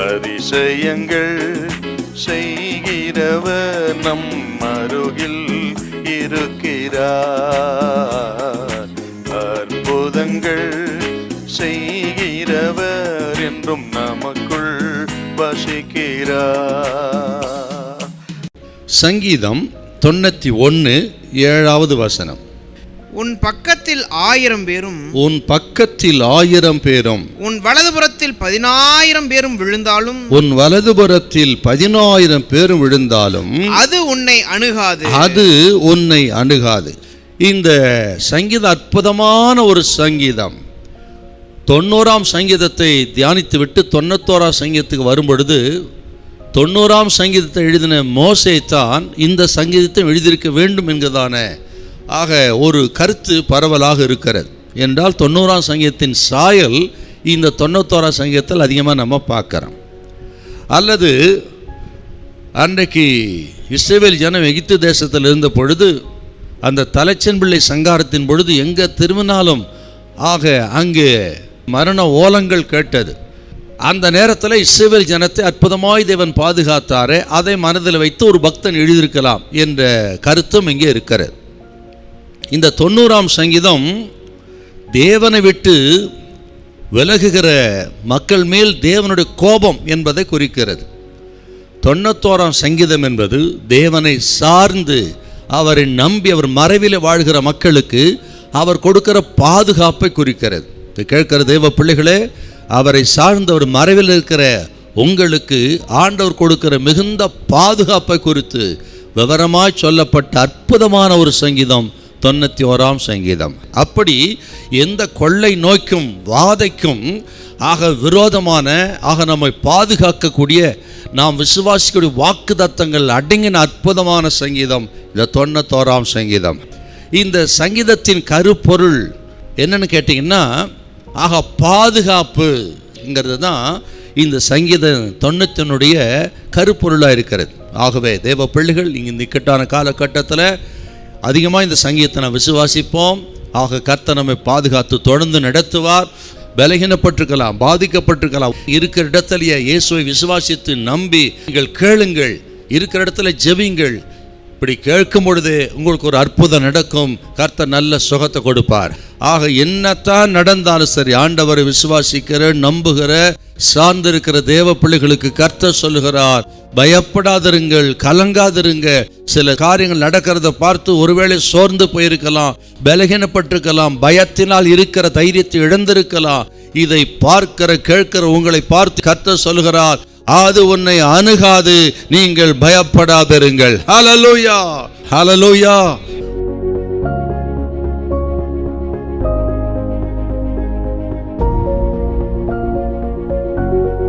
அதிசயங்கள் செய்கிறவர் நம் அருகில் இருக்கிறார். அற்புதங்கள் செய்கிறவர் என்றும் நமக்குள் வசிக்கிறார். சங்கீதம் 91:7 வசனம். உன் பக்கத்தில் 1000 பேரும் உன் பக்கத்தில் 1000 பேரும் உன் வலதுபுறத்தில் 10,000 பேரும் விழுந்தாலும் உன் வலதுபுறத்தில் 10,000 பேரும் விழுந்தாலும் அது உன்னை அணுகாது. அது உன்னை அணுகாது. இந்த சங்கீதம் அற்புதமான ஒரு சங்கீதம். 90ஆம் சங்கீதத்தை தியானித்து விட்டு 91ஆம் சங்கீதத்துக்கு வரும்பொழுது 90ஆம் சங்கீதத்தை எழுதின மோசே தான் இந்த சங்கீதத்தை எழுதியிருக்க வேண்டும் என்கிறதான ஆக ஒரு கருத்து பரவலாக இருக்கிறது. என்றால் 90ஆம் சங்கீதத்தின் சாயல் இந்த 91ஆம் சங்கீதத்தில் அதிகமாக நம்ம பார்க்குறோம். அல்லது அன்றைக்கு இஸ்ரவேல் ஜனம் எகிப்து தேசத்தில் இருந்த பொழுது அந்த தலைச்சன் பிள்ளை சங்காரத்தின் பொழுது எங்கே திரும்பினாலும் ஆக அங்கே மரண ஓலங்கள் கேட்டது. அந்த நேரத்தில் இஸ்ரவேல் ஜனத்தை அற்புதமாய் தேவன் பாதுகாத்தாரே, அதை மனதில் வைத்து ஒரு பக்தன் எழுதியிருக்கலாம் என்ற கருத்தும் இங்கே இருக்கிறது. இந்த 90ஆம் சங்கீதம் தேவனை விட்டு விலகுகிற மக்கள் மேல் தேவனுடைய கோபம் என்பதை குறிக்கிறது. 91ஆம் சங்கீதம் என்பது தேவனை சார்ந்து அவரை நம்பி அவர் மறைவில் வாழ்கிற மக்களுக்கு அவர் கொடுக்கிற பாதுகாப்பை குறிக்கிறது. கேட்கிற தேவ பிள்ளைகளே, அவரை சார்ந்து அவர் மறைவில் இருக்கிற உங்களுக்கு ஆண்டவர் கொடுக்கிற மிகுந்த பாதுகாப்பை குறித்து விவரமாய் சொல்லப்பட்ட அற்புதமான ஒரு சங்கீதம் 91ஆம் சங்கீதம். அப்படி எந்த கொள்ளை நோய்க்கும் வாதைக்கும் ஆக விரோதமான ஆக நம்மை பாதுகாக்கக்கூடிய நாம் விசுவாசிக்கூடிய வாக்கு தத்தங்கள் அடங்கின அற்புதமான சங்கீதம் இந்த 91ஆம் சங்கீதம். இந்த சங்கீதத்தின் கருப்பொருள் என்னன்னு கேட்டிங்கன்னா ஆக பாதுகாப்புங்கிறது தான் இந்த சங்கீத 91னுடைய கருப்பொருளாக இருக்கிறது. ஆகவே தேவ பிள்ளைகள் இங்கே இக்கட்டான காலகட்டத்தில் அதிகமாக இந்த சங்கீதத்தை நாம் விசுவாசிப்போம். ஆக கர்த்தர் நம்மை பாதுகாத்து தொடர்ந்து நடத்துவார். பலகீனப்பட்டிருக்கலாம், பாதிக்கப்பட்டிருக்கலாம், இருக்கிற இடத்துலையே இயேசுவை விசுவாசித்து நம்பி நீங்கள் கேளுங்கள், இருக்கிற இடத்துல ஜெபிங்கள். இப்படி கேட்கும் பொழுது உங்களுக்கு ஒரு அற்புதம் நடக்கும். கர்த்தர் நல்ல சுகத்தை கொடுப்பார். ஆக என்னத்தான் நடந்தாலும் சரி, ஆண்டவரை விசுவாசிக்கிற நம்புகிற சார்ந்திருக்கிற தேவ பிள்ளைகளுக்கு கர்த்தர் சொல்லுகிறார், பயப்படாதிருங்கள், கலங்காதிருங்க. சில காரியங்கள் நடக்கிறத பார்த்து ஒருவேளை சோர்ந்து போயிருக்கலாம், பலகீனப்பட்டிருக்கலாம், பயத்தினால் இருக்கிற தைரியத்தை இழந்திருக்கலாம். இதை பார்க்கிற கேட்கிற உங்களை பார்த்து கர்த்தர் சொல்லுகிறார், அது உன்னை அணுகாது, நீங்கள் பயப்படாதிருங்கள். ஹல்லேலூயா, ஹல்லேலூயா.